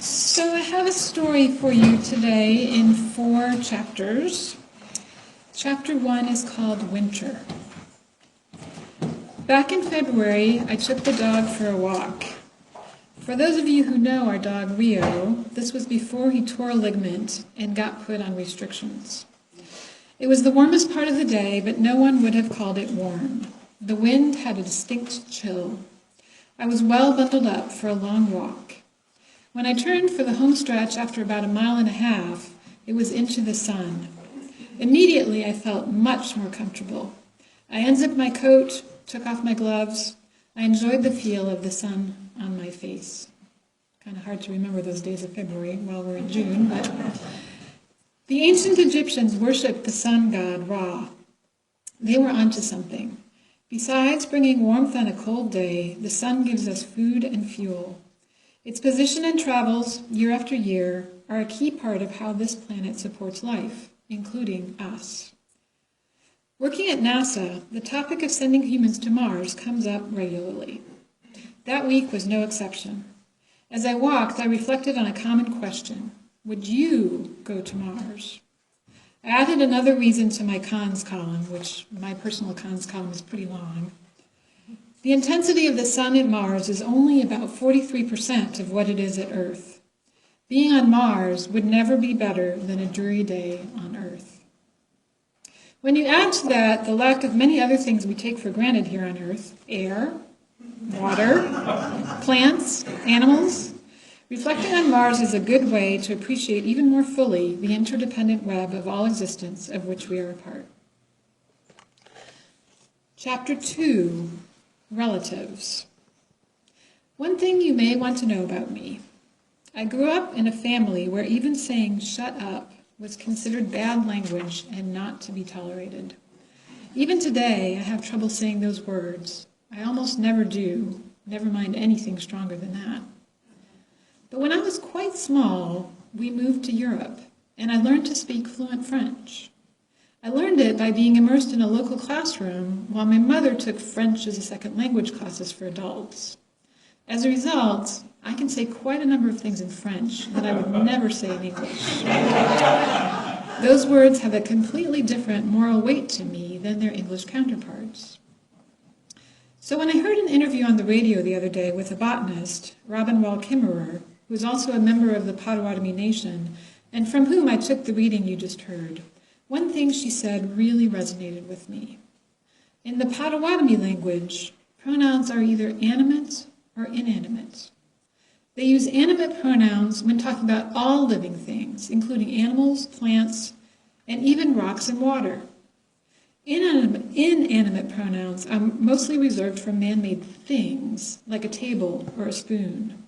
So I have a story for you today in 4 chapters. Chapter 1 is called Winter. Back in February, I took the dog for a walk. For those of you who know our dog Rio, this was before he tore a ligament and got put on restrictions. It was the warmest part of the day, but no one would have called it warm. The wind had a distinct chill. I was well bundled up for a long walk. When I turned for the home stretch after about a mile and a half, it was into the sun. Immediately, I felt much more comfortable. I unzipped my coat, took off my gloves. I enjoyed the feel of the sun on my face. Kind of hard to remember those days of February while we're in June, but the ancient Egyptians worshipped the sun god Ra. They were onto something. Besides bringing warmth on a cold day, the sun gives us food and fuel. Its position and travels, year after year, are a key part of how this planet supports life, including us. Working at NASA, the topic of sending humans to Mars comes up regularly. That week was no exception. As I walked, I reflected on a common question. Would you go to Mars? I added another reason to my cons column, which my personal cons column is pretty long. The intensity of the sun at Mars is only about 43% of what it is at Earth. Being on Mars would never be better than a dreary day on Earth. When you add to that the lack of many other things we take for granted here on Earth, air, water, plants, animals, reflecting on Mars is a good way to appreciate even more fully the interdependent web of all existence of which we are a part. Chapter 2. Relatives. One thing you may want to know about me. I grew up in a family where even saying shut up was considered bad language and not to be tolerated. Even today, I have trouble saying those words. I almost never do, never mind anything stronger than that. But when I was quite small, we moved to Europe, and I learned to speak fluent French. I learned it by being immersed in a local classroom while my mother took French as a second language classes for adults. As a result, I can say quite a number of things in French that I would never say in English. Those words have a completely different moral weight to me than their English counterparts. So when I heard an interview on the radio the other day with a botanist, Robin Wall Kimmerer, who is also a member of the Potawatomi Nation, and from whom I took the reading you just heard, one thing she said really resonated with me. In the Potawatomi language, pronouns are either animate or inanimate. They use animate pronouns when talking about all living things, including animals, plants, and even rocks and water. Inanimate pronouns are mostly reserved for man-made things, like a table or a spoon.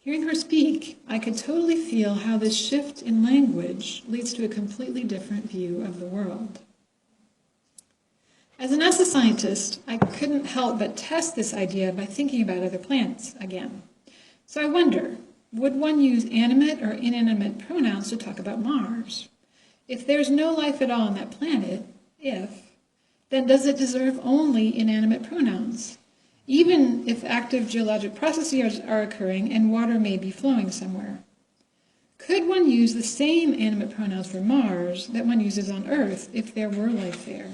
Hearing her speak, I could totally feel how this shift in language leads to a completely different view of the world. As a NASA scientist, I couldn't help but test this idea by thinking about other planets again. So I wonder, would one use animate or inanimate pronouns to talk about Mars? If there's no life at all on that planet, then does it deserve only inanimate pronouns? Even if active geologic processes are occurring and water may be flowing somewhere. Could one use the same animate pronouns for Mars that one uses on Earth if there were life there?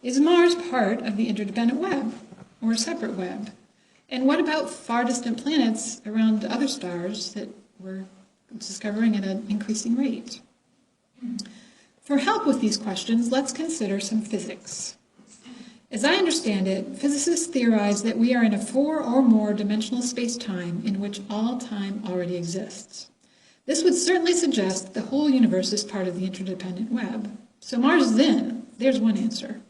Is Mars part of the interdependent web, or a separate web? And what about far distant planets around other stars that we're discovering at an increasing rate? For help with these questions, let's consider some physics. As I understand it, physicists theorize that we are in a 4 or more dimensional space-time in which all time already exists. This would certainly suggest that the whole universe is part of the interdependent web. So Mars is in. There's one answer.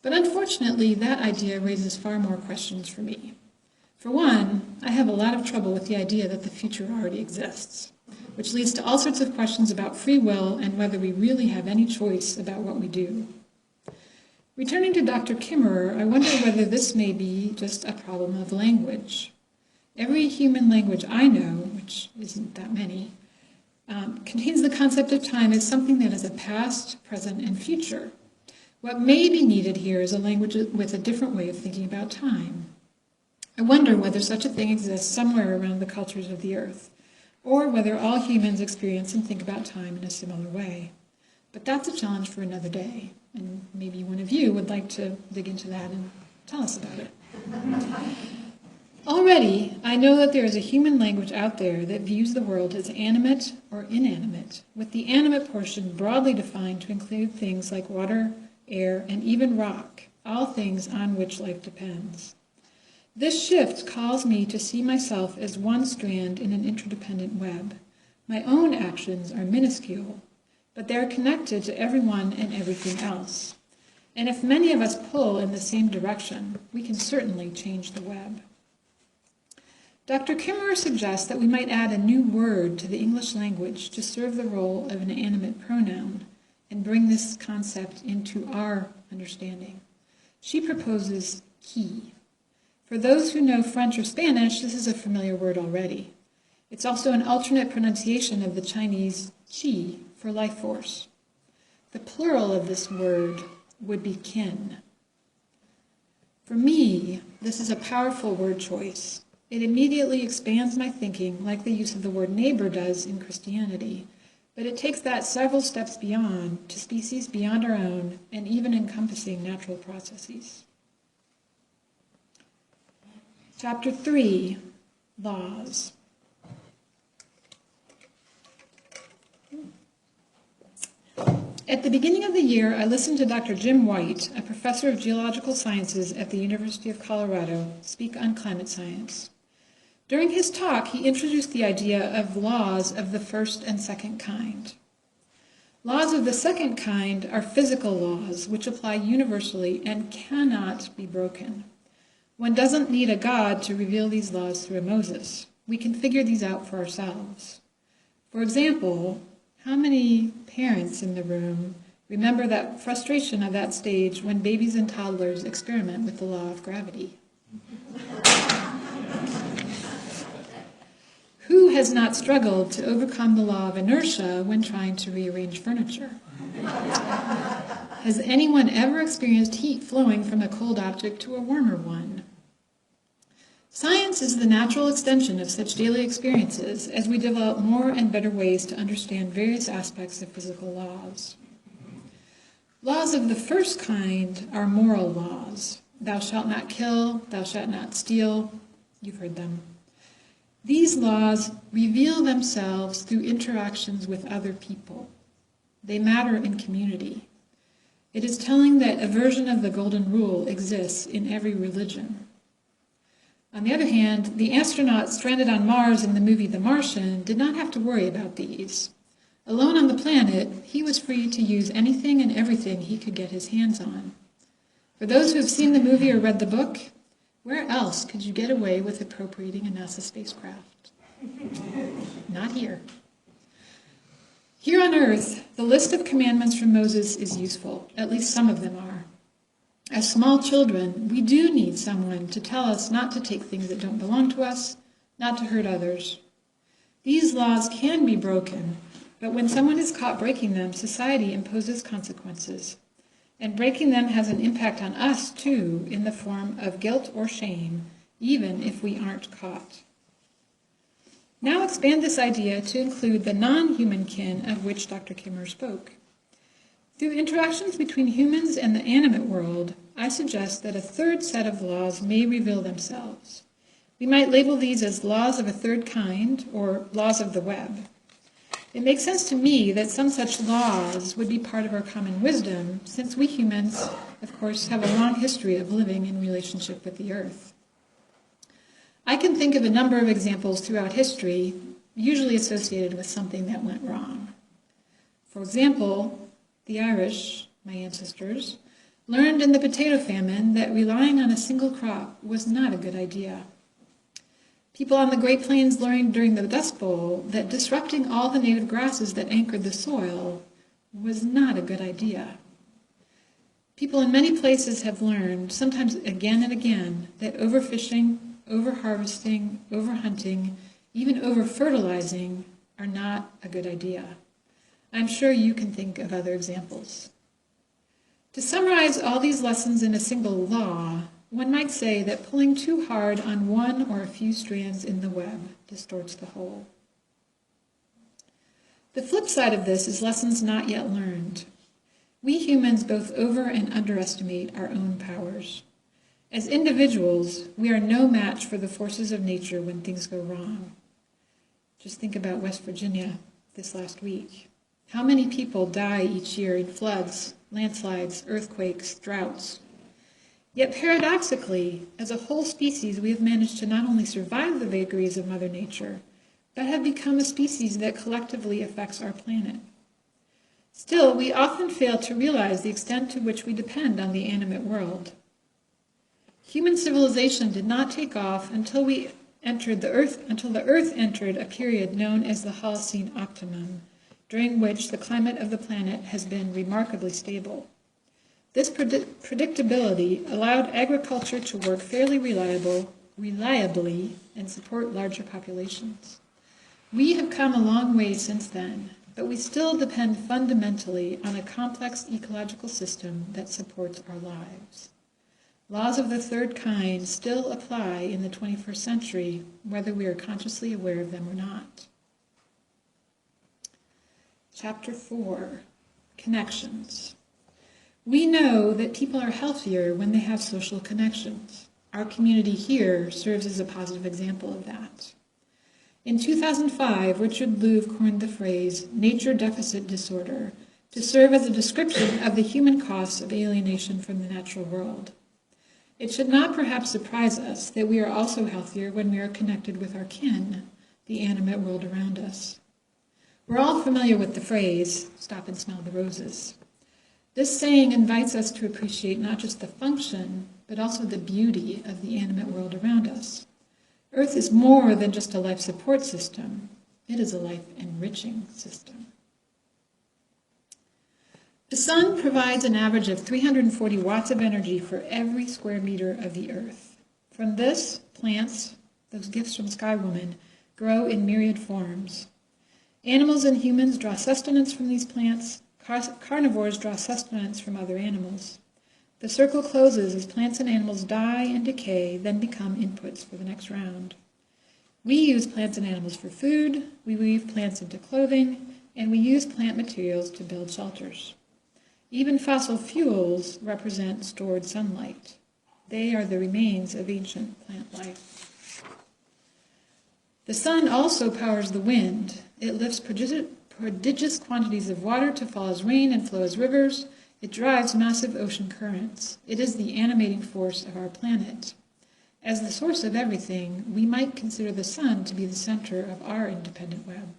But unfortunately, that idea raises far more questions for me. For one, I have a lot of trouble with the idea that the future already exists, which leads to all sorts of questions about free will and whether we really have any choice about what we do. Returning to Dr. Kimmerer, I wonder whether this may be just a problem of language. Every human language I know, which isn't that many, contains the concept of time as something that is a past, present, and future. What may be needed here is a language with a different way of thinking about time. I wonder whether such a thing exists somewhere around the cultures of the earth, or whether all humans experience and think about time in a similar way. But that's a challenge for another day, and maybe one of you would like to dig into that and tell us about it. Already, I know that there is a human language out there that views the world as animate or inanimate, with the animate portion broadly defined to include things like water, air, and even rock, all things on which life depends. This shift calls me to see myself as one strand in an interdependent web. My own actions are minuscule, but they are connected to everyone and everything else. And if many of us pull in the same direction, we can certainly change the web. Dr. Kimmerer suggests that we might add a new word to the English language to serve the role of an animate pronoun and bring this concept into our understanding. She proposes qui. For those who know French or Spanish, this is a familiar word already. It's also an alternate pronunciation of the Chinese qi for life force. The plural of this word would be kin. For me, this is a powerful word choice. It immediately expands my thinking, like the use of the word neighbor does in Christianity, but it takes that several steps beyond, to species beyond our own, and even encompassing natural processes. Chapter 3, Laws. At the beginning of the year, I listened to Dr. Jim White, a professor of geological sciences at the University of Colorado, speak on climate science. During his talk, he introduced the idea of laws of the first and second kind. Laws of the second kind are physical laws, which apply universally and cannot be broken. One doesn't need a God to reveal these laws through a Moses. We can figure these out for ourselves. For example, how many parents in the room remember that frustration of that stage when babies and toddlers experiment with the law of gravity? Who has not struggled to overcome the law of inertia when trying to rearrange furniture? Has anyone ever experienced heat flowing from a cold object to a warmer one? Science is the natural extension of such daily experiences as we develop more and better ways to understand various aspects of physical laws. Laws of the first kind are moral laws. Thou shalt not kill, thou shalt not steal. You've heard them. These laws reveal themselves through interactions with other people. They matter in community. It is telling that a version of the Golden Rule exists in every religion. On the other hand, the astronaut stranded on Mars in the movie The Martian did not have to worry about these. Alone on the planet, he was free to use anything and everything he could get his hands on. For those who have seen the movie or read the book, where else could you get away with appropriating a NASA spacecraft? Not here. Here on Earth, the list of commandments from Moses is useful. At least some of them are. As small children, we do need someone to tell us not to take things that don't belong to us, not to hurt others. These laws can be broken, but when someone is caught breaking them, society imposes consequences. And breaking them has an impact on us, too, in the form of guilt or shame, even if we aren't caught. Now expand this idea to include the non-human kin of which Dr. Kimmerer spoke. Through interactions between humans and the animate world, I suggest that a third set of laws may reveal themselves. We might label these as laws of a third kind, or laws of the web. It makes sense to me that some such laws would be part of our common wisdom, since we humans, of course, have a long history of living in relationship with the earth. I can think of a number of examples throughout history, usually associated with something that went wrong. For example, the Irish, my ancestors, learned in the potato famine that relying on a single crop was not a good idea. People on the Great Plains learned during the Dust Bowl that disrupting all the native grasses that anchored the soil was not a good idea. People in many places have learned, sometimes again and again, that overfishing, overharvesting, overhunting, even over-fertilizing are not a good idea. I'm sure you can think of other examples. To summarize all these lessons in a single law, One might say that pulling too hard on one or a few strands in the web distorts the whole. The flip side of this is lessons not yet learned. We humans both over and underestimate our own powers. As individuals, we are no match for the forces of nature when things go wrong. Just think about West Virginia this last week. How many people die each year in floods, landslides, earthquakes, droughts? Yet paradoxically, as a whole species, we have managed to not only survive the vagaries of Mother Nature, but have become a species that collectively affects our planet. Still, we often fail to realize the extent to which we depend on the animate world. Human civilization did not take off until the Earth entered a period known as the Holocene Optimum, during which the climate of the planet has been remarkably stable. This predictability allowed agriculture to work fairly reliably and support larger populations. We have come a long way since then, but we still depend fundamentally on a complex ecological system that supports our lives. Laws of the third kind still apply in the 21st century, whether we are consciously aware of them or not. Chapter 4, Connections. We know that people are healthier when they have social connections. Our community here serves as a positive example of that. In 2005, Richard Louv coined the phrase nature deficit disorder to serve as a description of the human costs of alienation from the natural world. It should not perhaps surprise us that we are also healthier when we are connected with our kin, the animate world around us. We're all familiar with the phrase, stop and smell the roses. This saying invites us to appreciate not just the function, but also the beauty of the animate world around us. Earth is more than just a life support system. It is a life enriching system. The sun provides an average of 340 watts of energy for every square meter of the earth. From this, plants, those gifts from Sky Woman, grow in myriad forms. Animals and humans draw sustenance from these plants. Carnivores draw sustenance from other animals. The circle closes as plants and animals die and decay, then become inputs for the next round. We use plants and animals for food, we weave plants into clothing, and we use plant materials to build shelters. Even fossil fuels represent stored sunlight. They are the remains of ancient plant life. The sun also powers the wind. It lifts prodigious quantities of water to fall as rain and flow as rivers. It drives massive ocean currents. It is the animating force of our planet. As the source of everything, we might consider the sun to be the center of our independent web.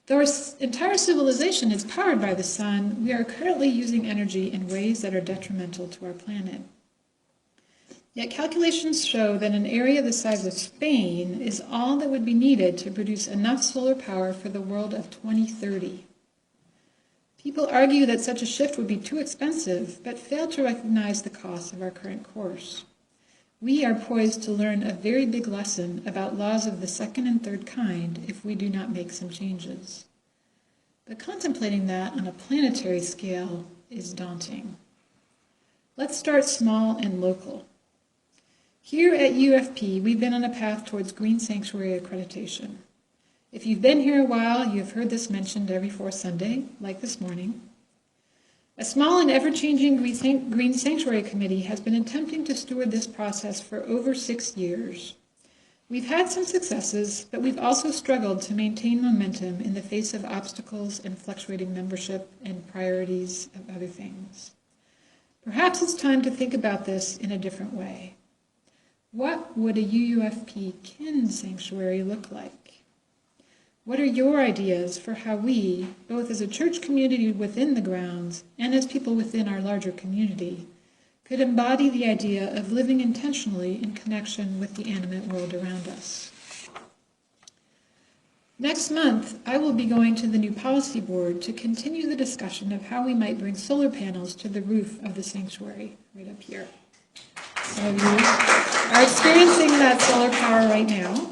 Though our entire civilization is powered by the sun, we are currently using energy in ways that are detrimental to our planet. Yet calculations show that an area the size of Spain is all that would be needed to produce enough solar power for the world of 2030. People argue that such a shift would be too expensive, but fail to recognize the cost of our current course. We are poised to learn a very big lesson about laws of the second and third kind if we do not make some changes. But contemplating that on a planetary scale is daunting. Let's start small and local. Here at UFP, we've been on a path towards Green Sanctuary accreditation. If you've been here a while, you have heard this mentioned every fourth Sunday, like this morning. A small and ever-changing Green Sanctuary Committee has been attempting to steward this process for over 6 years. We've had some successes, but we've also struggled to maintain momentum in the face of obstacles and fluctuating membership and priorities of other things. Perhaps it's time to think about this in a different way. What would a UUFP kin sanctuary look like? What are your ideas for how we, both as a church community within the grounds and as people within our larger community, could embody the idea of living intentionally in connection with the animate world around us? Next month, I will be going to the new policy board to continue the discussion of how we might bring solar panels to the roof of the sanctuary, right up here. Some of you are experiencing that solar power right now.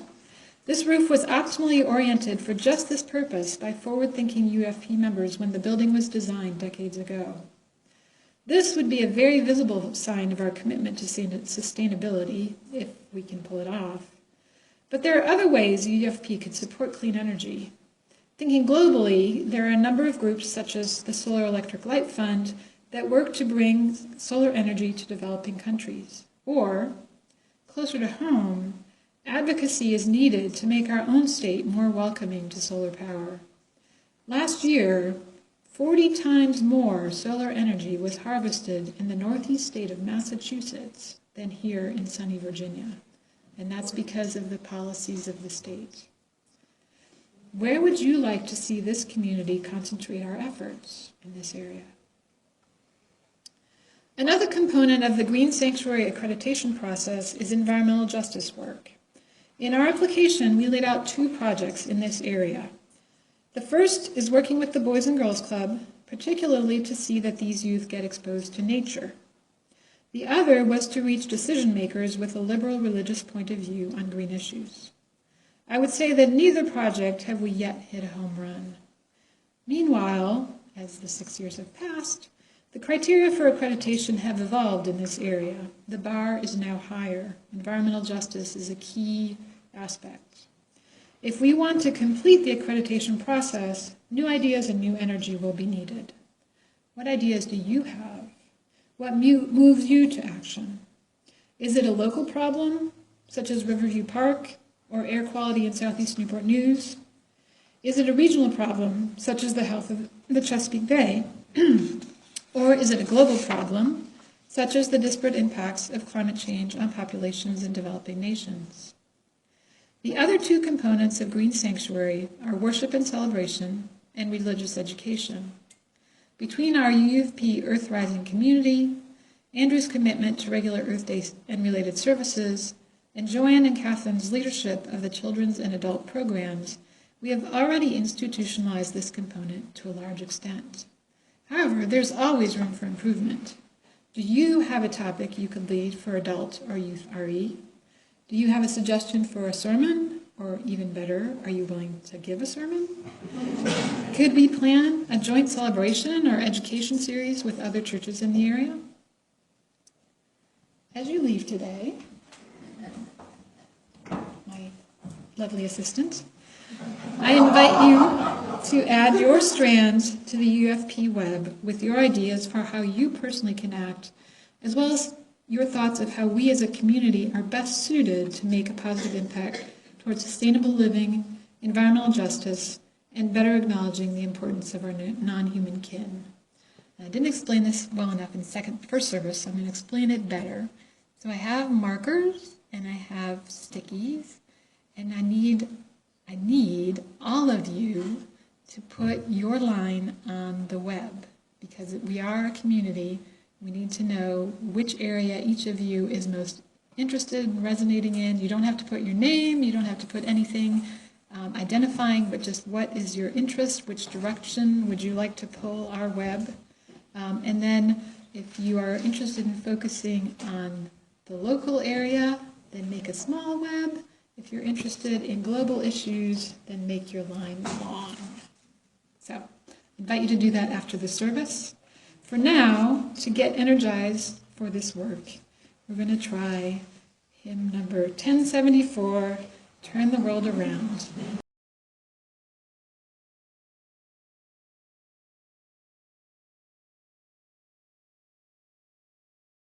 This roof was optimally oriented for just this purpose by forward-thinking UFP members when the building was designed decades ago. This would be a very visible sign of our commitment to sustainability, if we can pull it off. But there are other ways UFP could support clean energy. Thinking globally, there are a number of groups such as the Solar Electric Light Fund that work to bring solar energy to developing countries. Or, closer to home, advocacy is needed to make our own state more welcoming to solar power. Last year, 40 times more solar energy was harvested in the northeast state of Massachusetts than here in sunny Virginia. And that's because of the policies of the state. Where would you like to see this community concentrate our efforts in this area? Another component of the Green Sanctuary accreditation process is environmental justice work. In our application, we laid out 2 projects in this area. The first is working with the Boys and Girls Club, particularly to see that these youth get exposed to nature. The other was to reach decision makers with a liberal religious point of view on green issues. I would say that neither project have we yet hit a home run. Meanwhile, as the 6 years have passed, the criteria for accreditation have evolved in this area. The bar is now higher. Environmental justice is a key aspect. If we want to complete the accreditation process, new ideas and new energy will be needed. What ideas do you have? What moves you to action? Is it a local problem, such as Riverview Park or air quality in Southeast Newport News? Is it a regional problem, such as the health of the Chesapeake Bay? Or is it a global problem, such as the disparate impacts of climate change on populations in developing nations? The other 2 components of Green Sanctuary are worship and celebration and religious education. Between our UFP Earth Rising community, Andrew's commitment to regular Earth Day and related services, and Joanne and Catherine's leadership of the children's and adult programs, we have already institutionalized this component to a large extent. However, there's always room for improvement. Do you have a topic you could lead for adult or youth RE? Do you have a suggestion for a sermon? Or even better, are you willing to give a sermon? Could we plan a joint celebration or education series with other churches in the area? As you leave today, my lovely assistant, I invite you to add your strand to the UFP web with your ideas for how you personally can act, as well as your thoughts of how we as a community are best suited to make a positive impact towards sustainable living, environmental justice, and better acknowledging the importance of our non-human kin. I didn't explain this well enough in first service, so I'm going to explain it better. So I have markers, and I have stickies, and I need all of you to put your line on the web, because we are a community. We need to know which area each of you is most interested in resonating in. You don't have to put your name, you don't have to put anything identifying, but just what is your interest, which direction would you like to pull our web. And then if you are interested in focusing on the local area, then make a small web. If you're interested in global issues, then make your line long. So I invite you to do that after the service. For now, to get energized for this work, we're going to try hymn number 1074, Turn the World Around.